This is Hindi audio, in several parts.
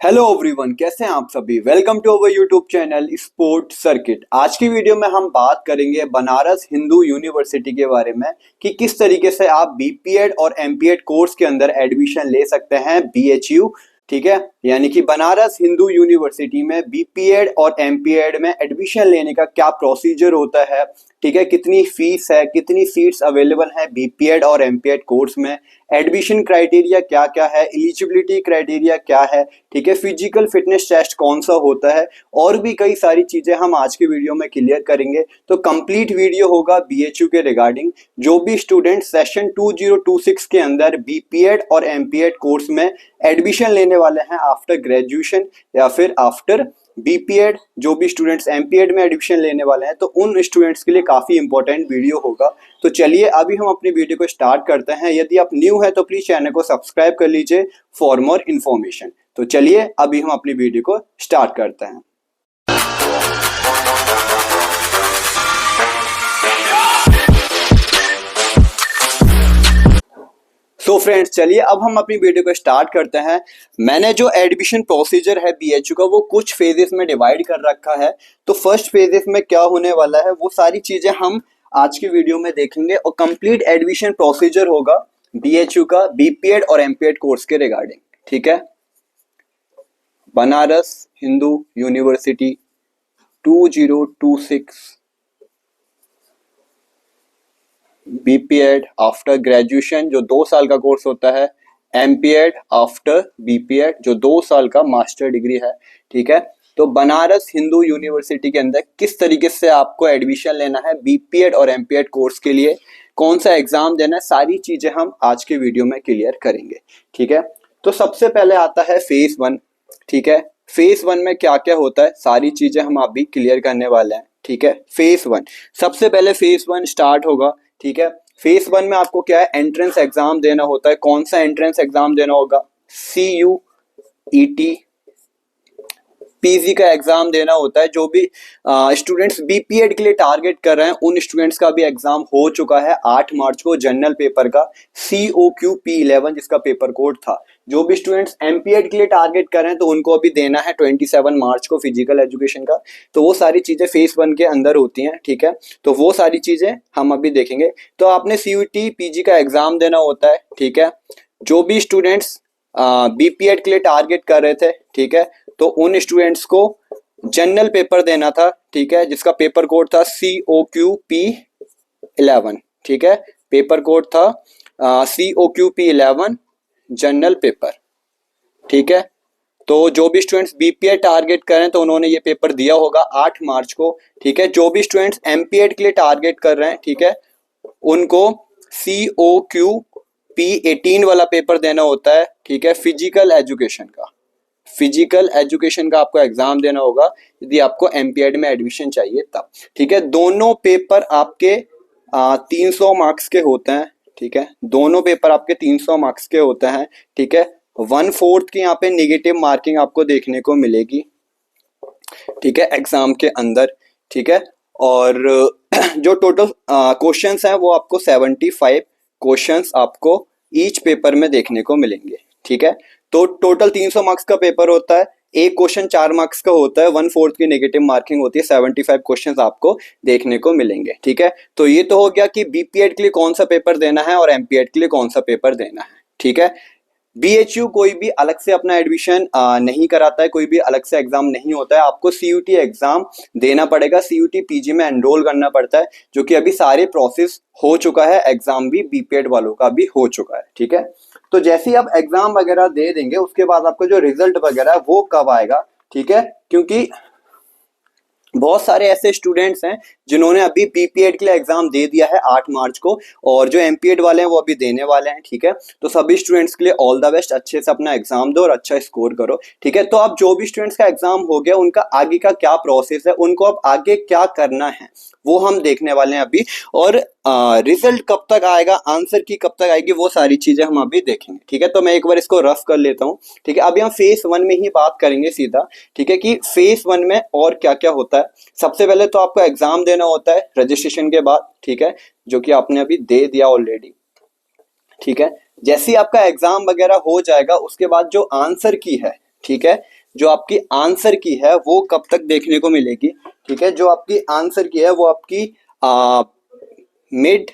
हेलो एवरीवन, कैसे हैं आप सभी। Welcome to our YouTube channel sport circuit. आज की वीडियो में हम बात करेंगे बनारस हिंदू यूनिवर्सिटी के बारे में कि किस तरीके से आप बीपीएड और एमपीएड कोर्स के अंदर एडमिशन ले सकते हैं बीएचयू। ठीक है, यानी कि बनारस हिंदू यूनिवर्सिटी में बीपीएड और एमपीएड में एडमिशन लेने का क्या प्रोसीजर होता है। ठीक है, कितनी फीस है, कितनी सीट्स अवेलेबल है बीपीएड और एमपीएड कोर्स में, एडमिशन क्राइटेरिया क्या क्या है, एलिजिबिलिटी क्राइटेरिया क्या है। ठीक है, फिजिकल फिटनेस टेस्ट कौन सा होता है, और भी कई सारी चीजें हम आज के वीडियो में क्लियर करेंगे। तो कंप्लीट वीडियो होगा बीएचयू के रिगार्डिंग। जो भी स्टूडेंट सेशन 2026 के अंदर बीपीएड और एमपीएड कोर्स में एडमिशन लेने वाले हैं आफ्टर ग्रेजुएशन या फिर आफ्टर बीपीएड, जो भी स्टूडेंट्स एमपीएड में एडमिशन लेने वाले हैं, तो उन स्टूडेंट्स के लिए काफी इंपॉर्टेंट वीडियो होगा। तो चलिए अभी हम अपनी वीडियो को स्टार्ट करते हैं। यदि आप न्यू है तो प्लीज चैनल को सब्सक्राइब कर लीजिए फॉर मोर इन्फॉर्मेशन। तो चलिए अभी हम अपनी वीडियो को स्टार्ट करते हैं। सो फ्रेंड्स, चलिए अब हम अपनी वीडियो को स्टार्ट करते हैं। मैंने जो एडमिशन प्रोसीजर है बीएचयू का वो कुछ फेजेस में डिवाइड कर रखा है। तो फर्स्ट फेजेस में क्या होने वाला है वो सारी चीजें हम आज की वीडियो में देखेंगे और कंप्लीट एडमिशन प्रोसीजर होगा बीएचयू का बीपीएड और एमपीएड कोर्स के रिगार्डिंग। ठीक है, Banaras Hindu university 2026 BPEd after graduation जो 2 साल का कोर्स होता है, एमपीएड आफ्टर बीपीएड जो 2 साल का मास्टर डिग्री है। ठीक है, तो बनारस हिंदू यूनिवर्सिटी के अंदर किस तरीके से आपको एडमिशन लेना है बीपीएड और एमपीएड कोर्स के लिए, कौन सा एग्जाम देना है, सारी चीजें हम आज के वीडियो में क्लियर करेंगे। ठीक है, तो सबसे पहले आता है फेज 1। ठीक है, फेज 1 में क्या क्या होता है सारी चीजें हम अभी क्लियर करने वाले हैं। ठीक है, फेज 1 सबसे पहले फेज 1 स्टार्ट होगा। ठीक है, फेज 1 में आपको क्या है, एंट्रेंस एग्जाम देना होता है। कौन सा एंट्रेंस एग्जाम देना होगा, CUET पीजी का एग्जाम देना होता है। जो भी स्टूडेंट्स बीपीएड के लिए टारगेट कर रहे हैं उन स्टूडेंट्स का भी एग्जाम हो चुका है 8 मार्च को, जनरल पेपर का COQP11 जिसका पेपर कोड था। जो भी स्टूडेंट्स एमपीएड के लिए टारगेट कर रहे हैं तो उनको अभी देना है 27 मार्च को फिजिकल एजुकेशन का। तो वो सारी चीजें फेज 1 के अंदर होती हैं। ठीक है, तो वो सारी चीजें हम अभी देखेंगे। तो आपने CUET पीजी का एग्जाम देना होता है। ठीक है, जो भी स्टूडेंट्स बीपीएड के लिए टारगेट कर रहे थे, ठीक है, तो उन स्टूडेंट्स को जनरल पेपर देना था। ठीक है, जिसका पेपर कोड था COQP11। ठीक है, पेपर कोड था COQP11 जनरल पेपर। ठीक है, तो जो भी स्टूडेंट्स बीपीएड टारगेट करें तो उन्होंने ये पेपर दिया होगा 8 मार्च को। ठीक है, जो भी स्टूडेंट्स एमपीएड के लिए टारगेट कर रहे हैं, ठीक है, उनको COQP18 वाला पेपर देना होता है। ठीक है, फिजिकल एजुकेशन का आपको एग्जाम देना होगा यदि आपको एमपीएड में एडमिशन चाहिए तब। ठीक है, दोनों पेपर आपके 300 मार्क्स के होते हैं। ठीक है, दोनों पेपर आपके 300 मार्क्स के होते हैं। ठीक है, 1/4 की यहाँ पे नेगेटिव मार्किंग आपको देखने को मिलेगी। ठीक है, एग्जाम के अंदर। ठीक है, और जो टोटल क्वेश्चंस हैं वो आपको 75 क्वेश्चंस आपको ईच पेपर में देखने को मिलेंगे। ठीक है, तो टोटल 300 मार्क्स का पेपर होता है, एक क्वेश्चन 4 मार्क्स का होता है, 1/4 की नेगेटिव मार्किंग होती है, 75 क्वेश्चंस आपको देखने को मिलेंगे। ठीक है, तो ये तो हो गया कि बीपीएड के लिए कौन सा पेपर देना है और एमपीएड के लिए कौन सा पेपर देना है। ठीक है, बीएचयू कोई भी अलग से अपना एडमिशन नहीं कराता है, कोई भी अलग से एग्जाम नहीं होता है। आपको CUET एग्जाम देना पड़ेगा, CUET पीजी में एनरोल करना पड़ता है, जो कि अभी सारे प्रोसेस हो चुका है। एग्जाम भी बीपीएड वालों का भी हो चुका है। ठीक है, तो जैसे ही आप एग्जाम वगैरह दे देंगे उसके बाद आपको जो रिजल्ट वगैरह वो कब आएगा। ठीक है, क्योंकि बहुत सारे ऐसे स्टूडेंट्स हैं जिन्होंने अभी बीपीएड के लिए एग्जाम दे दिया है 8 मार्च को, और जो एमपीएड वाले हैं वो अभी देने वाले हैं। ठीक है, तो सभी स्टूडेंट्स के लिए ऑल द बेस्ट, अच्छे से अपना एग्जाम दो और अच्छा स्कोर करो। ठीक है, तो अब जो भी स्टूडेंट्स का एग्जाम हो गया उनका आगे का क्या प्रोसेस है, उनको अब आगे क्या करना है वो हम देखने वाले हैं अभी। और रिजल्ट कब तक आएगा, आंसर की कब तक आएगी, वो सारी चीजें हम अभी देखेंगे। ठीक है, तो मैं एक बार इसको रफ कर लेता हूँ। ठीक है, अभी हम फेज 1 में ही बात करेंगे सीधा। ठीक है, कि फेज 1 में और क्या क्या होता है। सबसे पहले तो आपको एग्जाम देना होता है रजिस्ट्रेशन के बाद। ठीक है, जो कि आपने अभी दे दिया ऑलरेडी। ठीक है, जैसे ही आपका एग्जाम वगैरह हो जाएगा उसके बाद जो आंसर की है, ठीक है, जो आपकी आंसर की है वो कब तक देखने को मिलेगी, ठीक है, जो आपकी आंसर की है वो आपकी मिड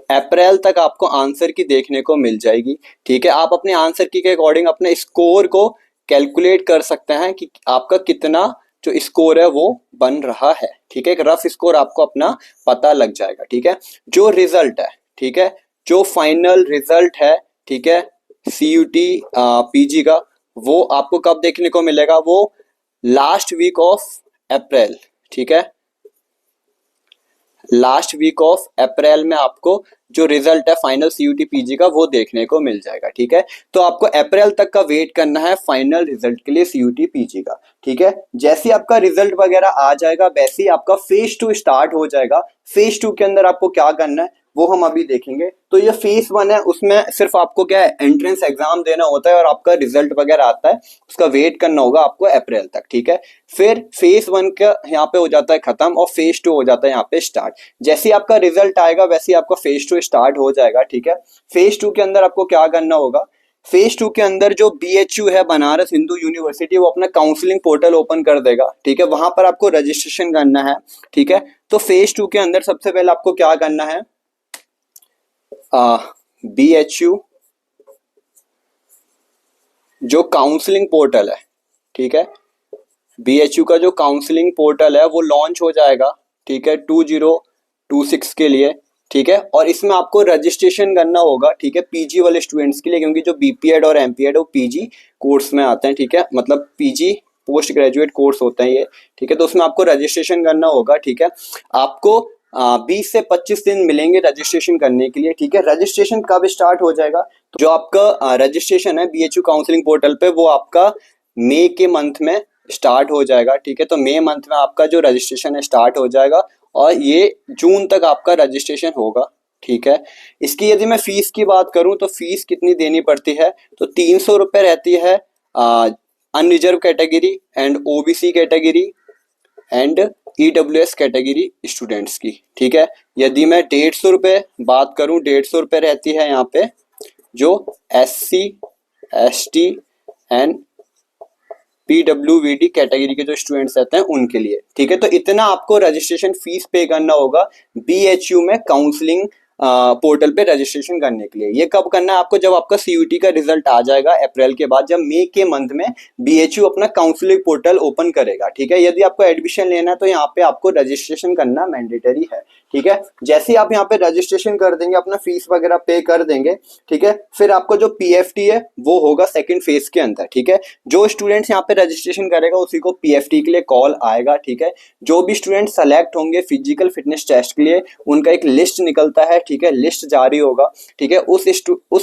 अप्रैल तक आपको आंसर की देखने को मिल जाएगी, ठीक है। आप अपने आंसर की के अकॉर्डिंग अपने स्कोर को कैलकुलेट कर सकते हैं कि आपका कितना जो स्कोर है वो बन रहा है, ठीक है। एक रफ स्कोर आपको अपना पता लग जाएगा, ठीक है। जो रिजल्ट है, ठीक है, जो फाइनल रिजल्ट है, ठीक है, CUT PG का, वो आपको कब देखने को मिलेगा, वो लास्ट वीक ऑफ अप्रैल, ठीक है। लास्ट वीक ऑफ अप्रैल में आपको जो रिजल्ट है फाइनल CUT PG का वो देखने को मिल जाएगा, ठीक है। तो आपको अप्रैल तक का वेट करना है फाइनल रिजल्ट के लिए CUT PG का, ठीक है। जैसे ही आपका रिजल्ट वगैरह आ जाएगा वैसे ही आपका फेज 2 स्टार्ट हो जाएगा। फेज 2 के अंदर आपको क्या करना है वो हम अभी देखेंगे। तो ये फेज 1 है, उसमें सिर्फ आपको क्या है, एंट्रेंस एग्जाम देना होता है और आपका रिजल्ट वगैरह आता है, उसका वेट करना होगा आपको अप्रैल तक, ठीक है। फिर फेज 1 का यहाँ पे हो जाता है खत्म और फेज 2 हो जाता है यहाँ पे स्टार्ट। जैसे ही आपका रिजल्ट आएगा वैसे ही आपका फेज 2 स्टार्ट हो जाएगा, ठीक है। फेज 2 के अंदर आपको क्या करना होगा, फेज 2 के अंदर जो BHU है, बनारस हिंदू यूनिवर्सिटी, वो अपना काउंसलिंग पोर्टल ओपन कर देगा, ठीक है। वहां पर आपको रजिस्ट्रेशन करना है, ठीक है। तो फेज 2 के अंदर सबसे पहले आपको क्या करना है, BHU जो काउंसलिंग पोर्टल है, ठीक है, BHU का जो काउंसलिंग पोर्टल है वो लॉन्च हो जाएगा, ठीक है, 2026 के लिए, ठीक है। और इसमें आपको रजिस्ट्रेशन करना होगा, ठीक है, PG वाले स्टूडेंट्स के लिए, क्योंकि जो BPED और MPED वो PG कोर्स में आते हैं, ठीक है, मतलब PG पोस्ट ग्रेजुएट कोर्स होते हैं ये, ठीक है। तो उसमें आपको रजिस्ट्रेशन करना होगा, ठीक है। आपको 20 से 25 दिन मिलेंगे रजिस्ट्रेशन करने के लिए, ठीक है। रजिस्ट्रेशन कब स्टार्ट हो जाएगा, तो जो आपका रजिस्ट्रेशन है BHU काउंसलिंग पोर्टल पे वो आपका मई के मंथ में स्टार्ट हो जाएगा, ठीक है। तो मई मंथ में आपका जो रजिस्ट्रेशन है स्टार्ट हो जाएगा और ये जून तक आपका रजिस्ट्रेशन होगा, ठीक है। इसकी यदि मैं फीस की बात करूं तो फीस कितनी देनी पड़ती है, तो 300 रुपये रहती है unreserved category and OBC category and EWS category students की, ठीक है। यदि मैं 150 रुपये बात करूं, 150 रुपये रहती है यहाँ पे जो SC ST and PWVD category के जो स्टूडेंट्स रहते हैं उनके लिए, ठीक है। तो इतना आपको रजिस्ट्रेशन फीस पे करना होगा BHU में काउंसलिंग पोर्टल पे रजिस्ट्रेशन करने के लिए। ये कब करना है आपको, जब आपका CUT का रिजल्ट आ जाएगा अप्रैल के बाद, जब मई के मंथ में BHU अपना काउंसलिंग पोर्टल ओपन करेगा, ठीक है। यदि आपको एडमिशन लेना है तो यहाँ पे आपको रजिस्ट्रेशन करना मैंडेटरी है, ठीक है। जैसे ही आप यहाँ पे रजिस्ट्रेशन कर देंगे, अपना फीस वगैरह पे कर देंगे, ठीक है, फिर आपको जो PFT है वो होगा सेकंड फेज के अंदर, ठीक है। जो स्टूडेंट्स यहाँ पे रजिस्ट्रेशन करेगा उसी को PFT के लिए कॉल आएगा, ठीक है। जो भी स्टूडेंट सेलेक्ट होंगे फिजिकल फिटनेस टेस्ट के लिए उनका एक लिस्ट निकलता है, ठीक है, लिस्ट जारी होगा, ठीक है। उस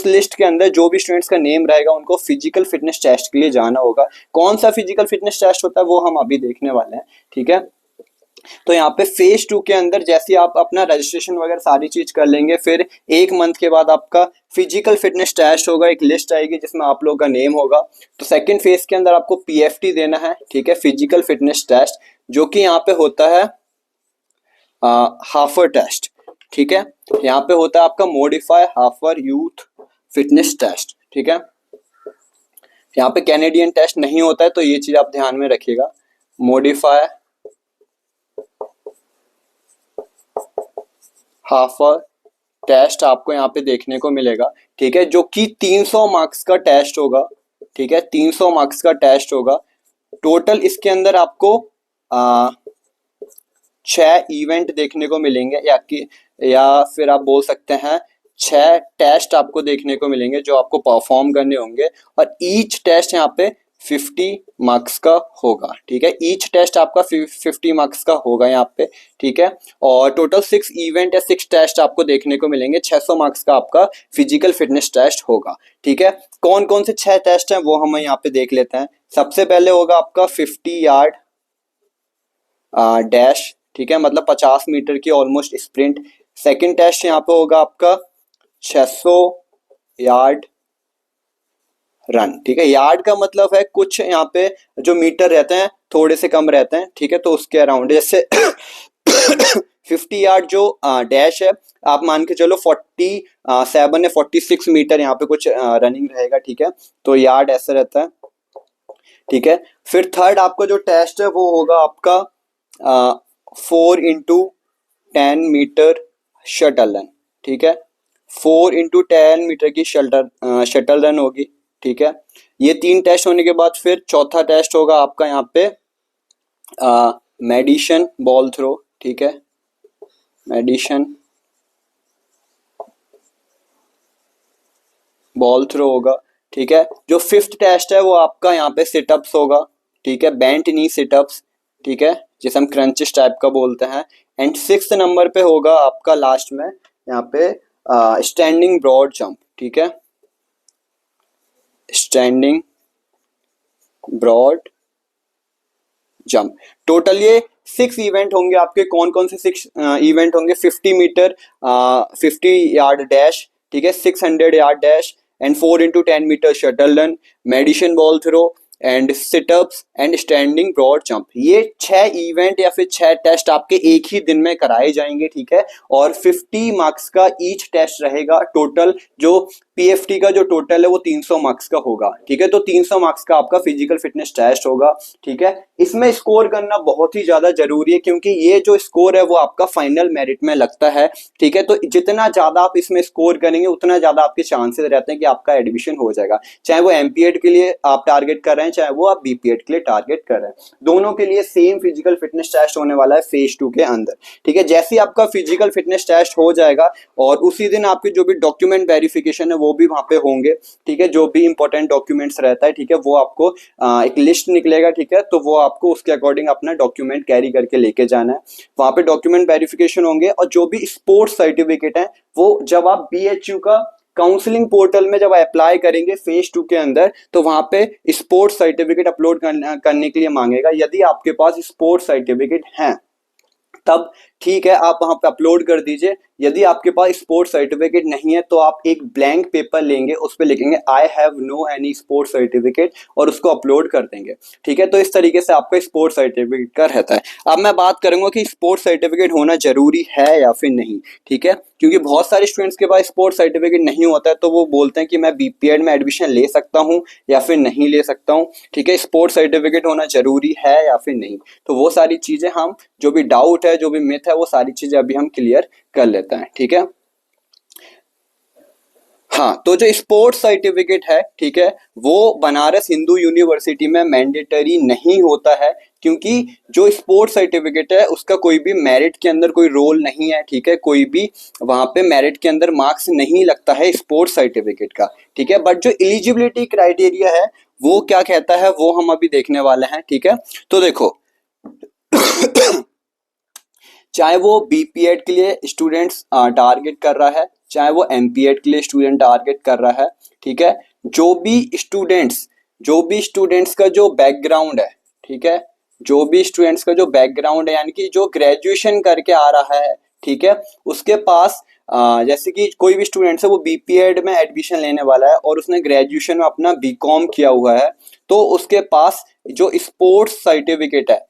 लिस्ट के अंदर जो भी स्टूडेंट्स का नेम रहेगा उनको फिजिकल फिटनेस टेस्ट के लिए जाना होगा। कौन सा फिजिकल फिटनेस टेस्ट होता है वो हम अभी देखने वाले हैं, ठीक है। तो यहाँ पे फेज 2 के अंदर जैसे आप अपना रजिस्ट्रेशन वगैरह सारी चीज कर लेंगे, फिर एक मंथ के बाद आपका फिजिकल फिटनेस टेस्ट होगा, एक लिस्ट आएगी जिसमें आप लोगों का नेम होगा। तो सेकंड फेज के अंदर आपको PFT देना है, ठीक है, फिजिकल फिटनेस टेस्ट, जो कि यहाँ पे होता है हाफर टेस्ट, ठीक है। यहाँ पे होता है आपका मॉडिफाई हाफर यूथ फिटनेस टेस्ट, ठीक है। यहाँ पे कैनेडियन टेस्ट नहीं होता है, तो ये चीज आप ध्यान में रखिएगा। मॉडिफाई हाफर टेस्ट आपको यहाँ पे देखने को मिलेगा, ठीक है, जो कि 300 मार्क्स का टेस्ट होगा, ठीक है, 300 मार्क्स का टेस्ट होगा। टोटल इसके अंदर आपको 6 इवेंट देखने को मिलेंगे, या फिर आप बोल सकते हैं 6 टेस्ट आपको देखने को मिलेंगे जो आपको परफॉर्म करने होंगे, और ईच टेस्ट यहाँ पे 50 मार्क्स का होगा, ठीक है। ईच टेस्ट आपका 50 मार्क्स का होगा यहाँ पे, ठीक है। और टोटल 6 इवेंट या 6 टेस्ट आपको देखने को मिलेंगे। 600 मार्क्स का आपका फिजिकल फिटनेस टेस्ट होगा, ठीक है। कौन कौन से 6 टेस्ट हैं वो हम यहाँ पे देख लेते हैं। सबसे पहले होगा आपका 50 यार्ड डैश, ठीक है, मतलब 50 मीटर की ऑलमोस्ट स्प्रिंट। सेकंड टेस्ट यहाँ पे होगा आपका 600 यार्ड रन, ठीक है। यार्ड का मतलब है कुछ यहाँ पे जो मीटर रहते हैं थोड़े से कम रहते हैं, ठीक है, तो उसके अराउंड। जैसे 50 यार्ड जो डैश है, आप मान के चलो 47 या 46 मीटर यहाँ पे कुछ रनिंग रहेगा, ठीक है, तो यार्ड ऐसे रहता है। ठीक है। फिर थर्ड आपका जो टेस्ट है वो होगा आपका 4x10 मीटर शटल रन, ठीक है। 4x10 मीटर की शटल रन होगी, ठीक है। ये 3 टेस्ट होने के बाद फिर चौथा टेस्ट होगा आपका यहाँ पे मेडिशन बॉल थ्रो, ठीक है। मेडिशन बॉल थ्रो होगा, ठीक है। जो फिफ्थ टेस्ट है वो आपका यहाँ पे सिटअप्स होगा, ठीक है। बेंट नी सिटअप्स, ठीक है, जिसे हम क्रंचिस टाइप का बोलते हैं। एंड सिक्स्थ नंबर पे होगा आपका लास्ट में यहाँ पे स्टैंडिंग ब्रॉड जंप, ठीक है। Standing broad jump. टोटल ये 6 इवेंट होंगे आपके। कौन कौन से 6 इवेंट होंगे? 50 मीटर 50 यार्ड डैश, ठीक है, 600 yard dash and 4x10 metre shuttle run, medicine ball throw and situps and standing broad jump. ये 6 इवेंट या फिर 6 टेस्ट आपके एक ही दिन में कराए जाएंगे, ठीक है। और 50 मार्क्स का ईच टेस्ट रहेगा। टोटल जो पीएफटी का जो टोटल है वो 300 मार्क्स का होगा, ठीक है। तो 300 मार्क्स का आपका फिजिकल फिटनेस टेस्ट होगा, ठीक है। इसमें स्कोर करना बहुत ही ज्यादा जरूरी है क्योंकि ये जो स्कोर है वो आपका फाइनल मेरिट में लगता है, ठीक है। तो जितना ज्यादा आप इसमें स्कोर करेंगे उतना ज्यादा आपके चांसेस रहते हैं कि आपका एडमिशन हो जाएगा। चाहे वो एमपीएड के लिए आप टारगेट कर रहे हैं, चाहे वो आप बीपीएड के लिए टारगेट कर रहे हैं, दोनों के लिए सेम फिजिकल फिटनेस टेस्ट होने वाला है फेज 2 के अंदर, ठीक है। जैसे ही आपका फिजिकल फिटनेस टेस्ट हो जाएगा और उसी दिन आपकी जो भी डॉक्यूमेंट वेरिफिकेशन है वो भी वहां पे होंगे, ठीक है। जो भी इंपॉर्टेंट डॉक्यूमेंट्स रहता है, ठीक है, वो आपको एक लिस्ट निकलेगा, ठीक है। तो वो आपको उसके अकॉर्डिंग अपना डॉक्यूमेंट कैरी करके लेके जाना है। वहां पे डॉक्यूमेंट वेरिफिकेशन होंगे और जो भी स्पोर्ट्स सर्टिफिकेट है वो जब आप बीएचयू का काउंसलिंग पोर्टल में जब अप्लाई करेंगे फेज 2 के अंदर तो वहां पे स्पोर्ट्स सर्टिफिकेट अपलोड करने के लिए मांगेगा। यदि आपके पास स्पोर्ट्स सर्टिफिकेट है तब ठीक है, आप वहां पे अपलोड कर दीजिए। यदि आपके पास स्पोर्ट्स सर्टिफिकेट नहीं है तो आप एक ब्लैंक पेपर लेंगे, उस पर लिखेंगे I have no any sports certificate और उसको अपलोड कर देंगे, ठीक है। तो इस तरीके से आपका स्पोर्ट्स सर्टिफिकेट का रहता है। अब मैं बात करूंगा कि स्पोर्ट्स सर्टिफिकेट होना जरूरी है या फिर नहीं, ठीक है। क्योंकि बहुत सारे स्टूडेंट्स के पास स्पोर्ट्स सर्टिफिकेट नहीं होता है तो वो बोलते हैं कि मैं बीपीएड में एडमिशन ले सकता हूँ या फिर नहीं ले सकता हूँ, ठीक है। स्पोर्ट्स सर्टिफिकेट होना जरूरी है या फिर नहीं, तो वो सारी चीजें हम जो भी डाउट है, जो भी मिथ है, वो सारी चीजें अभी हम क्लियर कर लेते हैं, ठीक है। हाँ, तो जो स्पोर्ट्स सर्टिफिकेट है, ठीक है, वो बनारस हिंदू यूनिवर्सिटी में मैंडेटरी नहीं होता है क्योंकि जो स्पोर्ट्स सर्टिफिकेट है उसका कोई भी मेरिट के अंदर कोई रोल नहीं है, ठीक है। कोई भी वहां पे मेरिट के अंदर मार्क्स नहीं लगता है स्पोर्ट्स सर्टिफिकेट का, ठीक है। बट जो एलिजिबिलिटी क्राइटेरिया है वो क्या कहता है वो हम अभी देखने वाले हैं, ठीक है। तो देखो चाहे वो बीपीएड के लिए स्टूडेंट्स टारगेट कर रहा है, चाहे वो एमपीएड के लिए स्टूडेंट टारगेट कर रहा है, ठीक है। जो भी स्टूडेंट्स का जो बैकग्राउंड है, ठीक है, जो भी स्टूडेंट्स का जो बैकग्राउंड है यानी कि जो ग्रेजुएशन करके आ रहा है, ठीक है, उसके पास जैसे कि कोई भी स्टूडेंट्स है वो बीपीएड में एडमिशन लेने वाला है और उसने ग्रेजुएशन में अपना बीकॉम किया हुआ है, तो उसके पास जो स्पोर्ट्स सर्टिफिकेट है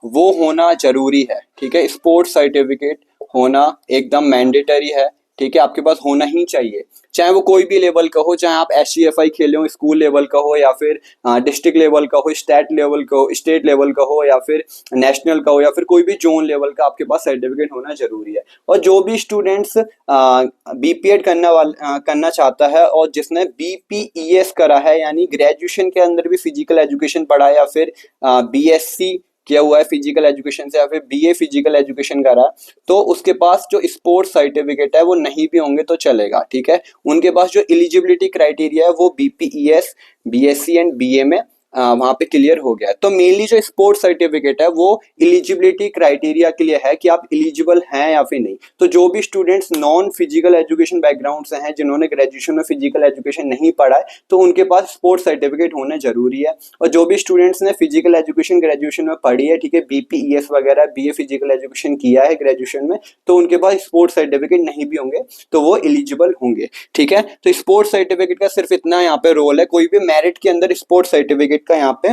वो होना जरूरी है, ठीक है। स्पोर्ट्स सर्टिफिकेट होना एकदम मैंडेटरी है, ठीक है, आपके पास होना ही चाहिए। चाहे वो कोई भी लेवल का हो, चाहे आप एससीएफआई खेले हो, स्कूल लेवल का हो या फिर डिस्ट्रिक्ट लेवल का हो, स्टेट लेवल का हो, स्टेट लेवल का हो या फिर नेशनल का हो या फिर कोई भी जोन लेवल का, आपके पास सर्टिफिकेट होना जरूरी है। और जो भी स्टूडेंट्स बीपीएड करना चाहता है और जिसने बीपीईएस करा है यानी ग्रेजुएशन के अंदर भी फिजिकल एजुकेशन पढ़ा है या फिर बीएससी किया हुआ है फिजिकल एजुकेशन से या फिर बीए फिजिकल एजुकेशन करा, तो उसके पास जो स्पोर्ट्स सर्टिफिकेट है वो नहीं भी होंगे तो चलेगा, ठीक है। उनके पास जो एलिजिबिलिटी क्राइटेरिया है वो बीपीईएस, बीएससी एंड बीए में वहां पे क्लियर हो गया है। तो मेनली जो स्पोर्ट्स सर्टिफिकेट है वो एलिजिबिलिटी क्राइटेरिया के लिए है कि आप एलिजिबल हैं या फिर नहीं। तो जो भी students non physical education background से हैं, जिन्होंने ग्रेजुएशन में फिजिकल एजुकेशन नहीं पढ़ा है, तो उनके पास स्पोर्ट्स सर्टिफिकेट होना जरूरी है। और जो भी स्टूडेंट्स ने फिजिकल एजुकेशन ग्रेजुएशन में पढ़ी है, ठीक है, बीपीईएस वगैरह बीए फिजिकल एजुकेशन किया है ग्रेजुएशन में, तो उनके पास स्पोर्ट्स सर्टिफिकेट नहीं भी होंगे तो वो एलिजिबल होंगे, ठीक है। तो स्पोर्ट्स सर्टिफिकेट का सिर्फ इतना यहाँ पे रोल है, कोई भी मेरिट के अंदर स्पोर्ट्स सर्टिफिकेट का यहाँ पे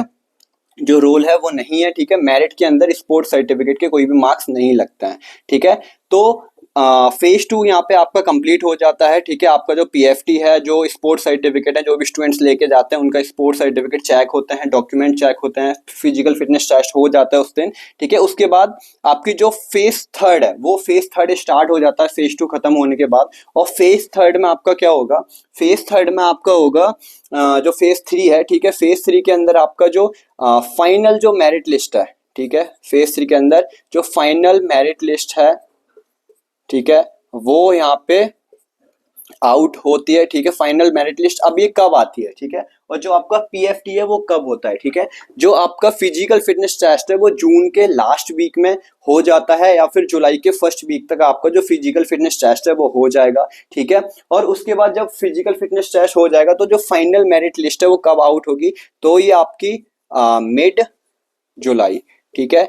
जो रोल है वो नहीं है, ठीक है। मेरिट के अंदर स्पोर्ट्स सर्टिफिकेट के कोई भी मार्क्स नहीं लगता है, ठीक है। तो फेज 2 यहाँ पे आपका कंप्लीट हो जाता है, ठीक है। आपका जो पीएफटी है, जो स्पोर्ट्स सर्टिफिकेट है, जो भी स्टूडेंट्स लेके जाते हैं उनका स्पोर्ट्स सर्टिफिकेट चेक होते हैं, डॉक्यूमेंट चेक होते हैं, फिजिकल फिटनेस टेस्ट हो जाता है उस दिन, ठीक है। उसके बाद आपकी जो फेज थर्ड है वो फेज थर्ड स्टार्ट हो जाता है फेज 2 खत्म होने के बाद। और फेज थर्ड में आपका क्या होगा, फेज थर्ड में आपका होगा जो फेज 3 है, ठीक है। फेज 3 के अंदर आपका जो फाइनल जो मेरिट लिस्ट है, ठीक है, फेज 3 के अंदर जो फाइनल मेरिट लिस्ट है, ठीक है, वो यहाँ पे आउट होती है, ठीक है। फाइनल मेरिट लिस्ट अब ये कब आती है, ठीक है। और जो आपका पीएफटी है वो कब होता है, ठीक है। जो आपका फिजिकल फिटनेस टेस्ट है वो जून के लास्ट वीक में हो जाता है, या फिर जुलाई के फर्स्ट वीक तक आपका जो फिजिकल फिटनेस टेस्ट है वो हो जाएगा, ठीक है। और उसके बाद जब फिजिकल फिटनेस टेस्ट हो जाएगा तो जो फाइनल मेरिट लिस्ट है वो कब आउट होगी, तो ये आपकी मिड जुलाई, ठीक है।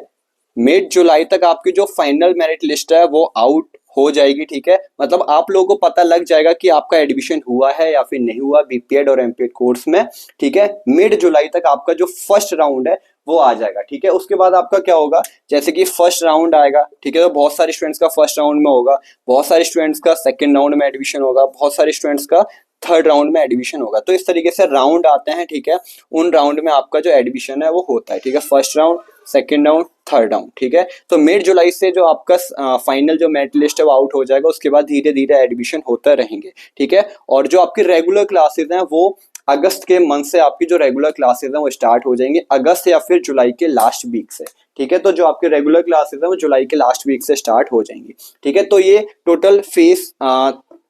मिड जुलाई तक आपकी जो फाइनल मेरिट लिस्ट है वो आउट हो जाएगी, ठीक है। मतलब आप लोगों को पता लग जाएगा कि आपका एडमिशन हुआ है या फिर नहीं हुआ बीपीएड और एमपीएड कोर्स में, ठीक है। मिड जुलाई तक आपका जो फर्स्ट राउंड है वो आ जाएगा, ठीक है। उसके बाद आपका क्या होगा, जैसे कि फर्स्ट राउंड आएगा, ठीक है, तो बहुत सारे स्टूडेंट्स का फर्स्ट राउंड में होगा, बहुत सारे स्टूडेंट्स का सेकंड राउंड में एडमिशन होगा, बहुत सारे स्टूडेंट्स का थर्ड राउंड में एडमिशन होगा। तो इस तरीके से राउंड आते हैं, ठीक है। उन राउंड में आपका जो एडमिशन है वो होता है, ठीक है। First round, second round, third round, ठीक है। तो मिड जुलाई से जो आपका फाइनल जो मेरिट लिस्ट है वो आउट हो जाएगा, उसके बाद धीरे धीरे एडमिशन होता रहेंगे, ठीक है। और जो आपकी रेगुलर क्लासेस हैं वो अगस्त के मंथ से आपकी जो रेगुलर क्लासेस हैं वो स्टार्ट हो जाएंगे, अगस्त या फिर जुलाई के लास्ट वीक से, ठीक है। तो जो आपके रेगुलर क्लासेस हैं वो जुलाई के लास्ट वीक से स्टार्ट हो जाएंगी, ठीक है। तो ये टोटल फेस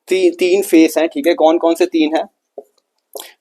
तीन फेस हैं, ठीक है। कौन कौन से तीन है,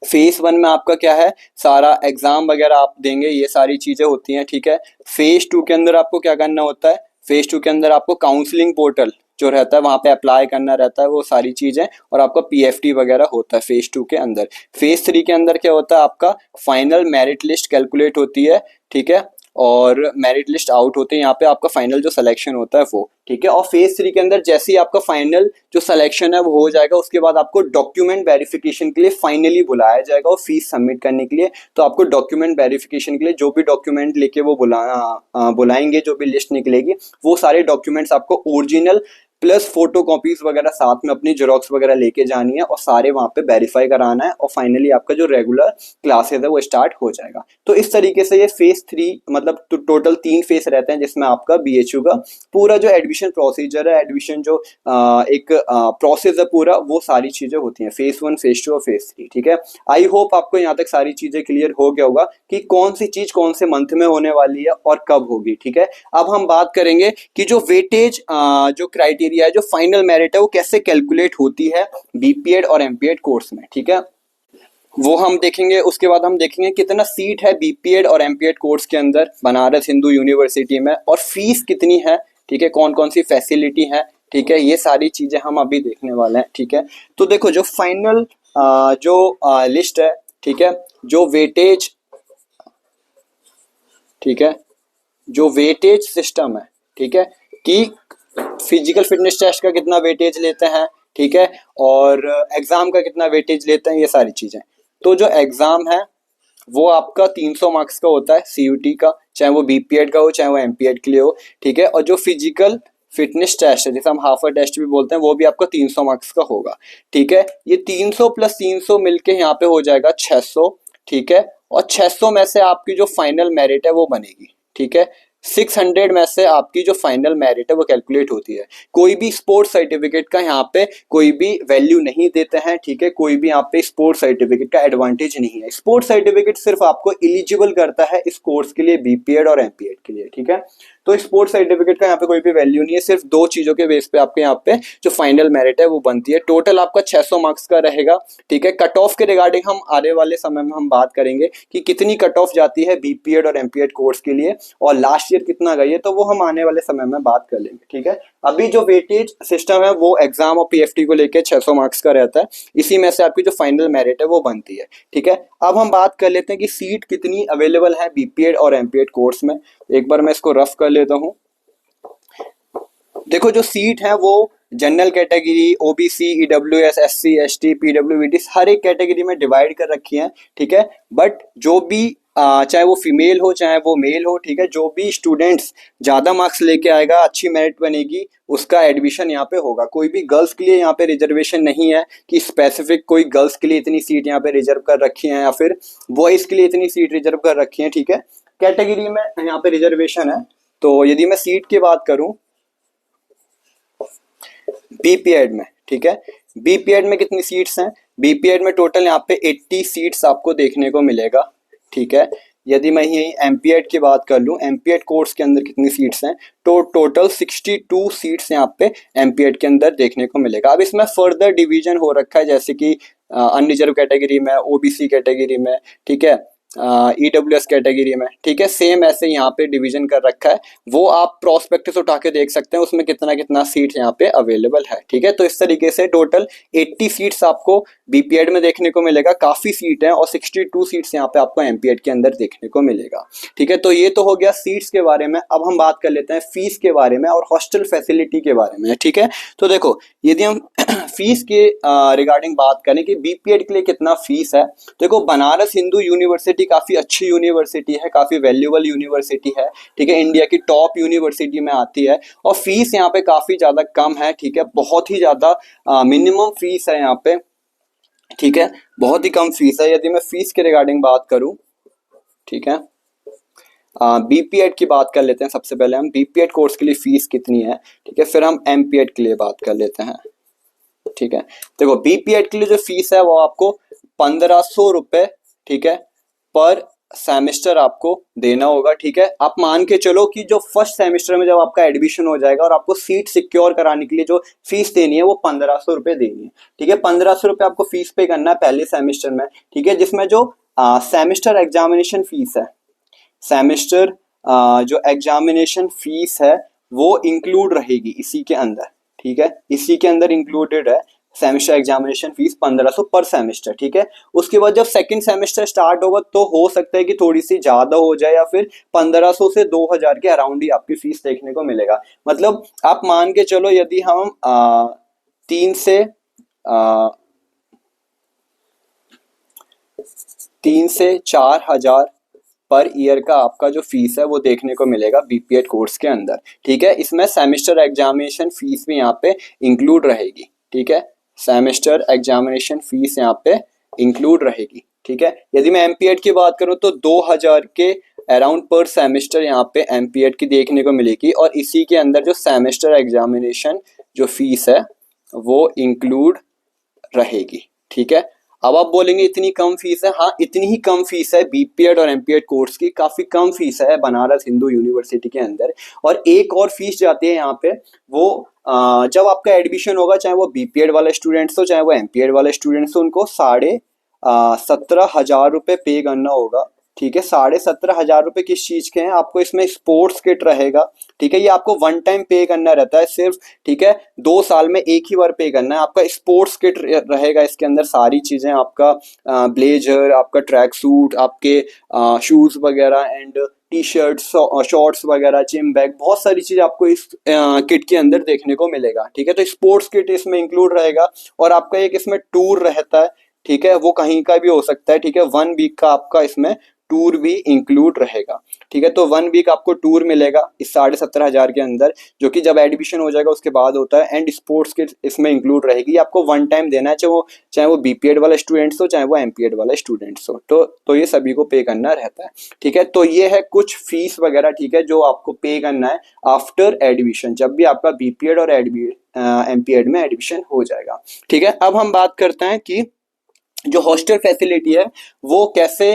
फेज 1 में आपका क्या है, सारा एग्जाम वगैरह आप देंगे, ये सारी चीजें होती हैं, ठीक है। फेज 2 के अंदर आपको क्या करना होता है, फेज 2 के अंदर आपको काउंसलिंग पोर्टल जो रहता है वहां पे अप्लाई करना रहता है, वो सारी चीजें, और आपका पीएफटी वगैरह होता है फेज 2 के अंदर। फेज 3 के अंदर क्या होता है, आपका फाइनल मेरिट लिस्ट कैलकुलेट होती है, ठीक है, और मेरिट लिस्ट आउट होते हैं, यहाँ पे आपका फाइनल जो सिलेक्शन होता है वो, ठीक है। और फेज 3 के अंदर जैसे ही आपका फाइनल जो सिलेक्शन है वो हो जाएगा, उसके बाद आपको डॉक्यूमेंट वेरिफिकेशन के लिए फाइनली बुलाया जाएगा और फीस सबमिट करने के लिए। तो आपको डॉक्यूमेंट वेरिफिकेशन के लिए जो भी डॉक्यूमेंट लेके वो बुलाएंगे, जो भी लिस्ट निकलेगी, वो सारे डॉक्यूमेंट्स आपको ओरिजिनल प्लस फोटो कॉपीज वगैरह साथ में अपनी जेरोक्स वगैरह लेके जानी है और सारे वहां पे वेरीफाई कराना है, और फाइनली आपका जो रेगुलर क्लासेस है वो स्टार्ट हो जाएगा। तो इस तरीके से ये फेज 3 मतलब टोटल 3 फेज रहते हैं, जिसमें आपका बीएचयू का पूरा जो एडमिशन प्रोसीजर है, एडमिशन जो एक प्रोसेस है पूरा, वो सारी चीजें होती हैं फेज 1, फेज 2 और फेज 3, ठीक है। आई होप आपको यहाँ तक सारी चीजें क्लियर हो गया होगा कि कौन सी चीज कौन से मंथ में होने वाली है और कब होगी, ठीक है। अब हम बात करेंगे कि जो वेटेज जो क्राइटेरिया है, जो फाइनल मेरिट है, वो कैसे कैलकुलेट होती है बीपीएड और एमपीएड कोर्स में, ठीक है, वो हम देखेंगे। उसके बाद हम देखेंगे कितना सीट है बीपीएड और एमपीएड कोर्स के अंदर बनारस हिंदू यूनिवर्सिटी में, और फीस कितनी है, ठीक है, कौन कौन सी फैसिलिटी है, ठीक है, ये सारी चीजें हम अभी देखने वाले हैं, ठीक है। तो देखो जो फाइनल जो लिस्ट है, ठीक है, जो वेटेज, ठीक है, जो वेटेज सिस्टम है, ठीक है, कि फिजिकल फिटनेस टेस्ट का कितना वेटेज लेते हैं, ठीक है, और एग्जाम का कितना वेटेज लेते हैं, ये सारी चीजें। तो जो एग्जाम है वो आपका 300 मार्क्स का होता है सीयूटी का, चाहे वो बीपीएड का हो चाहे वो एमपीएड के लिए हो, ठीक है। और जो फिजिकल फिटनेस टेस्ट है, जैसे हम हाफर टेस्ट भी बोलते हैं, वो भी आपका 300 मार्क्स का होगा, ठीक है। ये 300 प्लस 300 मिलके यहाँ पे हो जाएगा 600, ठीक है। और 600 में से आपकी जो फाइनल मेरिट है वो बनेगी, ठीक है। 600 में से आपकी जो फाइनल मेरिट है वो कैलकुलेट होती है। कोई भी स्पोर्ट्स सर्टिफिकेट का यहाँ पे कोई भी वैल्यू नहीं देते हैं, ठीक है, कोई भी यहाँ पे स्पोर्ट्स सर्टिफिकेट का एडवांटेज नहीं है। स्पोर्ट्स सर्टिफिकेट सिर्फ आपको एलिजिबल करता है इस कोर्स के लिए, बीपीएड और एमपीएड के लिए, ठीक है। तो स्पोर्ट्स सर्टिफिकेट का यहाँ पे कोई भी वैल्यू नहीं है, सिर्फ 2 चीजों के बेस पे आपके यहाँ पे जो फाइनल मेरिट है वो बनती है। टोटल आपका 600 मार्क्स का रहेगा, ठीक है। कट ऑफ के रिगार्डिंग हम आने वाले समय में हम बात करेंगे कि कितनी कट ऑफ जाती है बीपीएड और एमपीएड कोर्स के लिए, और लास्ट ईयर कितना गई है, तो वो हम आने वाले समय में बात कर लेंगे, ठीक है। अभी जो वेटेज सिस्टम है वो एग्जाम और पीएफटी को लेकर 600 मार्क्स का रहता है, इसी में से आपकी जो फाइनल मेरिट है वो बनती है, ठीक है। अब हम बात कर लेते हैं कि सीट कितनी अवेलेबल है बीपीएड और एमपीएड कोर्स में। एक बार मैं इसको रफ कर लेता हूँ। देखो जो सीट है वो general category, OBC, EWS, SC, ST, PWBD हर एक कैटेगरी में डिवाइड कर रखी है, ठीक है। बट जो भी चाहे वो फीमेल हो चाहे वो मेल हो, ठीक है, जो भी स्टूडेंट्स ज़्यादा मार्क्स लेके आएगा, अच्छी मेरिट बनेगी, उसका एडमिशन यहाँ पे होगा। कोई भी गर्ल्स के लिए यहाँ पे रिजर्वेशन नहीं है कि स्पेसिफिक कोई गर्ल्स के लिए इतनी सीट यहाँ पे रिजर्व कर रखी है या फिर बॉयज़ के लिए इतनी सीट रिजर्व कर रखी है, ठीक है। कैटेगरी में यहाँ पे रिजर्वेशन है। तो यदि मैं सीट की बात करूँ बीपीएड में, ठीक है, बीपीएड में कितनी सीट्स हैं? बीपीएड में टोटल यहाँ पे 80 सीट्स आपको देखने को मिलेगा, ठीक है। यदि मैं यही एमपीएड की बात कर लूँ, एमपीएड कोर्स के अंदर कितनी सीट्स हैं, तो टोटल 62 सीट्स यहाँ पे एमपीएड के अंदर देखने को मिलेगा। अब इसमें फर्दर डिवीजन हो रखा है, जैसे कि अनरिजर्व कैटेगरी में, ओबीसी कैटेगरी में, ठीक है, ईडब्ल्यूएस कैटेगरी में, ठीक है, सेम ऐसे यहाँ पे डिवीजन कर रखा है। वो आप प्रोस्पेक्टस उठा के देख सकते हैं, उसमें कितना कितना सीट यहाँ पे अवेलेबल है, ठीक है। तो इस तरीके से टोटल 80 सीट्स आपको बीपीएड में देखने को मिलेगा, काफ़ी सीट है, और 62 सीट्स यहाँ पे आपको एमपीएड के अंदर देखने को मिलेगा, ठीक है। तो ये तो हो गया सीट्स के बारे में। अब हम बात कर लेते हैं फीस के बारे में और हॉस्टल फैसिलिटी के बारे में, ठीक है। तो देखो, यदि हम फीस के रिगार्डिंग बात करें कि बीपीएड के लिए कितना फीस है, देखो बनारस हिंदू यूनिवर्सिटी काफ़ी अच्छी यूनिवर्सिटी है, काफ़ी वैल्यूबल यूनिवर्सिटी है, ठीक है, इंडिया की टॉप यूनिवर्सिटी में आती है, और फीस यहाँ पे काफ़ी ज़्यादा कम है, ठीक है, बहुत ही ज़्यादा मिनिमम फीस है यहाँ पे, ठीक है, बहुत ही कम फीस है। यदि मैं फीस के रिगार्डिंग बात करूँ, ठीक है, बीपीएड की बात कर लेते हैं। सबसे पहले हम बीपीएड कोर्स के लिए फीस कितनी है, ठीक है, फिर हम एमपीएड के लिए बात कर लेते हैं, ठीक है। देखो, बीपीएड के लिए जो फीस है वो आपको 1500 रुपये, ठीक है, पर सेमेस्टर आपको देना होगा, ठीक है। आप मान के चलो कि जो फर्स्ट सेमेस्टर में जब आपका एडमिशन हो जाएगा और आपको सीट सिक्योर कराने के लिए जो फीस देनी है वो 1500 रुपये देनी है, ठीक है। 1500 रुपये आपको फीस पे करना है पहले सेमेस्टर में, ठीक है, जिसमें जो सेमेस्टर एग्जामिनेशन फीस है, सेमेस्टर जो एग्जामिनेशन फीस है वो इंक्लूड रहेगी इसी के अंदर, ठीक है, इसी के अंदर इंक्लूडेड है सेमेस्टर एग्जामिनेशन फीस 1500 पर सेमेस्टर, ठीक है। उसके बाद जब सेकंड सेमेस्टर स्टार्ट होगा तो हो सकता है कि थोड़ी सी ज़्यादा हो जाए, या फिर 1500 से 2000 के अराउंड ही आपकी फीस देखने को मिलेगा। मतलब आप मान के चलो, यदि हम 3 से 4 हजार पर ईयर का आपका जो फीस है वो देखने को मिलेगा बीपीएड कोर्स के अंदर, ठीक है। इसमें सेमेस्टर एग्जामिनेशन फीस भी यहाँ पे इंक्लूड रहेगी, ठीक है, सेमेस्टर एग्जामिनेशन फीस यहाँ पे इंक्लूड रहेगी, ठीक है। यदि मैं एमपीएड की बात करूँ तो 2000 के अराउंड पर सेमेस्टर यहाँ पे एमपीएड की देखने को मिलेगी, और इसी के अंदर जो सेमेस्टर एग्जामिनेशन जो फीस है वो इंक्लूड रहेगी, ठीक है। अब आप बोलेंगे इतनी कम फीस है, हाँ इतनी ही कम फीस है बीपीएड और एमपीएड कोर्स की, काफ़ी कम फीस है बनारस हिंदू यूनिवर्सिटी के अंदर। और एक और फीस जाती है यहाँ पे, वो जब आपका एडमिशन होगा, चाहे वो बीपीएड वाले स्टूडेंट्स हो चाहे वो एमपीएड वाले स्टूडेंट्स हो, उनको 17,500 रुपये पे करना होगा, ठीक है। 17,500 रुपये किस चीज़ के हैं? आपको इसमें स्पोर्ट्स किट रहेगा, ठीक है, ये आपको वन टाइम पे करना रहता है सिर्फ, ठीक है, 2 साल में एक ही बार पे करना है। आपका स्पोर्ट्स किट रहेगा, इसके अंदर सारी चीज़ें, आपका ब्लेजर, आपका ट्रैक सूट, आपके शूज़ वगैरह एंड टी शर्ट्स, शॉर्ट्स वगैरह, जिम बैग, बहुत सारी चीज़ आपको इस किट के अंदर देखने को मिलेगा, ठीक है। तो स्पोर्ट्स किट इसमें इंक्लूड रहेगा, और आपका एक इसमें टूर रहता है, ठीक है, वो कहीं का भी हो सकता है, ठीक है, 1 वीक का आपका इसमें टूर भी इंक्लूड रहेगा, ठीक है। तो 1 वीक आपको टूर मिलेगा इस 17,500 के अंदर, जो कि जब एडमिशन हो जाएगा उसके बाद होता है, एंड स्पोर्ट्स किट इसमें इंक्लूड रहेगी। आपको वन टाइम देना है, चाहे वो बीपीएड वाला स्टूडेंट्स हो चाहे वो एमपीएड वाला स्टूडेंट्स हो, तो ये सभी को पे करना रहता है, ठीक है। तो ये है कुछ फीस वगैरह, ठीक है, जो आपको पे करना है आफ्टर एडमिशन, जब भी आपका बीपीएड और एमपीएड में एडमिशन हो जाएगा, ठीक है। अब हम बात करते हैं कि जो हॉस्टल फैसिलिटी है वो कैसे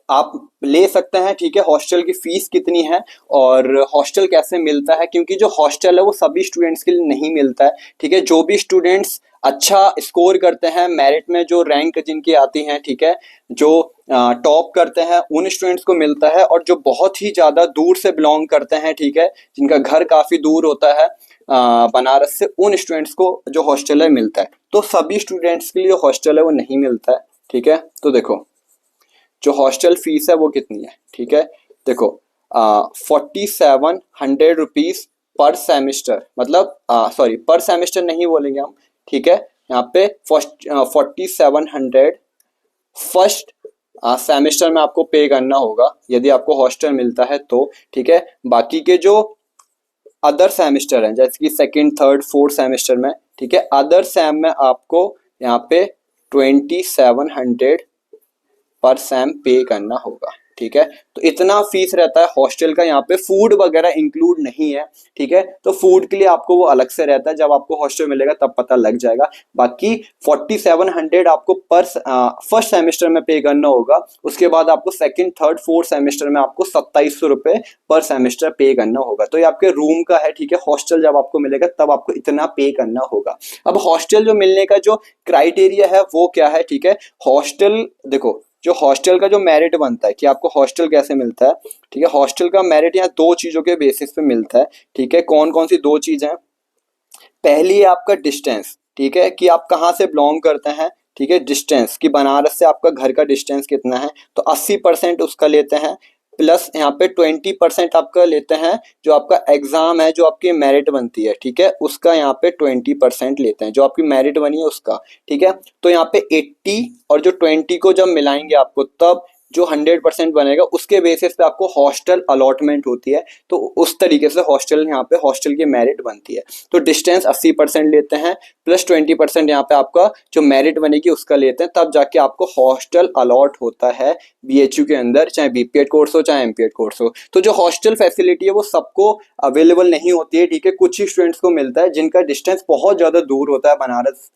आप ले सकते हैं, ठीक है, हॉस्टल की फीस कितनी है और हॉस्टल कैसे मिलता है, क्योंकि जो हॉस्टल है वो सभी स्टूडेंट्स के लिए नहीं मिलता है, ठीक है। जो भी स्टूडेंट्स अच्छा स्कोर करते हैं मेरिट में, जो रैंक जिनकी आती हैं, ठीक है, जो टॉप करते हैं उन स्टूडेंट्स को मिलता है, और जो बहुत ही ज़्यादा दूर से बिलोंग करते हैं, ठीक है, जिनका घर काफ़ी दूर होता है बनारस से, उन स्टूडेंट्स को जो हॉस्टल है मिलता है। तो सभी स्टूडेंट्स के लिए हॉस्टल है वो नहीं मिलता है, ठीक है। तो देखो, जो हॉस्टल फीस है वो कितनी है, ठीक है, देखो 4700 रुपीज़ पर सेमिस्टर, मतलब सॉरी पर सेमिस्टर नहीं बोलेंगे हम, ठीक है, यहाँ पे 4700 फर्स्ट सेमेस्टर में आपको पे करना होगा यदि आपको हॉस्टल मिलता है तो, ठीक है। बाकी के जो अदर सेमेस्टर हैं जैसे कि सेकंड थर्ड फोर्थ सेमेस्टर में, ठीक है, अदर सेम में आपको यहाँ पे 2700 पर सेम पे करना होगा, ठीक है। तो इतना फीस रहता है हॉस्टल का। यहाँ पे फूड वगैरह इंक्लूड नहीं है, ठीक है। तो फूड के लिए आपको वो अलग से रहता है, जब आपको हॉस्टल मिलेगा तब पता लग जाएगा। बाकी 4700 आपको पर फर्स्ट सेमेस्टर में पे करना होगा। उसके बाद आपको सेकंड थर्ड फोर्थ सेमेस्टर में आपको 2700 रुपये पर सेमेस्टर पे करना होगा। तो ये आपके रूम का है, ठीक है। हॉस्टल जब आपको मिलेगा तब आपको इतना पे करना होगा। अब हॉस्टल जो मिलने का जो क्राइटेरिया है वो क्या है, ठीक है। हॉस्टल देखो, जो हॉस्टल का जो मेरिट बनता है कि आपको हॉस्टल कैसे मिलता है, ठीक है। हॉस्टल का मेरिट यहाँ दो चीजों के बेसिस पे मिलता है, ठीक है। कौन कौन सी दो चीजें हैं? पहली है आपका डिस्टेंस, ठीक है, कि आप कहाँ से बिलोंग करते हैं, ठीक है। डिस्टेंस कि बनारस से आपका घर का डिस्टेंस कितना है, तो 80% उसका लेते हैं। प्लस यहाँ पे 20% आपका लेते हैं जो आपका एग्जाम है, जो आपकी मेरिट बनती है, ठीक है, उसका यहाँ पे 20% लेते हैं, जो आपकी मेरिट बनी है उसका, ठीक है। तो यहाँ पे 80 और जो 20 को जब मिलाएंगे आपको तब जो 100% बनेगा, उसके बेसिस पे आपको हॉस्टल अलॉटमेंट होती है। तो उस तरीके से हॉस्टल यहाँ पे हॉस्टल की मेरिट बनती है। तो डिस्टेंस 80% लेते हैं, प्लस 20% यहाँ पे आपका जो मेरिट बनेगी उसका लेते हैं, तब जाके आपको हॉस्टल अलॉट होता है बीएचयू के अंदर, चाहे बीपीएड कोर्स हो चाहे एमपीएड कोर्स हो। तो जो हॉस्टल फैसिलिटी है वो सबको अवेलेबल नहीं होती है, ठीक है। कुछ ही स्टूडेंट्स को मिलता है जिनका डिस्टेंस बहुत ज़्यादा दूर होता है बनारस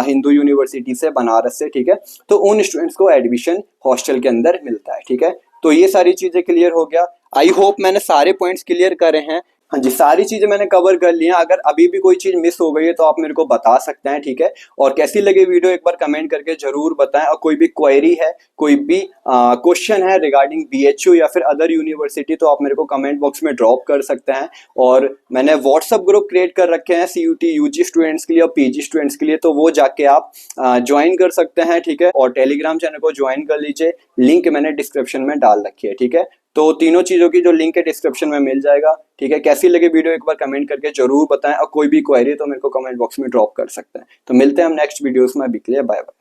हिंदू यूनिवर्सिटी से, बनारस से, ठीक है। तो उन स्टूडेंट्स को एडमिशन हॉस्टल के अंदर मिलता है, ठीक है। तो ये सारी चीज़ें क्लियर हो गया। आई होप मैंने सारे पॉइंट्स क्लियर करे हैं। हाँ जी, सारी चीजें मैंने कवर कर ली हैं। अगर अभी भी कोई चीज मिस हो गई है तो आप मेरे को बता सकते हैं, ठीक है। और कैसी लगी वीडियो एक बार कमेंट करके जरूर बताएं। और कोई भी क्वेरी है, कोई भी क्वेश्चन है रिगार्डिंग बीएचयू या फिर अदर यूनिवर्सिटी, तो आप मेरे को कमेंट बॉक्स में ड्रॉप कर सकते हैं। और मैंने व्हाट्सअप ग्रुप क्रिएट कर रखे हैं सीयूटी यूजी स्टूडेंट्स के लिए और पीजी स्टूडेंट्स के लिए, तो वो जाके आप ज्वाइन कर सकते हैं, ठीक है। और टेलीग्राम चैनल को ज्वाइन कर लीजिए, लिंक मैंने डिस्क्रिप्शन में डाल रखी है, ठीक है। तो तीनों चीज़ों की जो लिंक है डिस्क्रिप्शन में मिल जाएगा, ठीक है। कैसी लगी वीडियो एक बार कमेंट करके जरूर बताएं। और कोई भी क्वेरी तो मेरे को कमेंट बॉक्स में ड्रॉप कर सकते हैं। तो मिलते हैं हम नेक्स्ट वीडियोस में, अभी के लिए बाय बाय।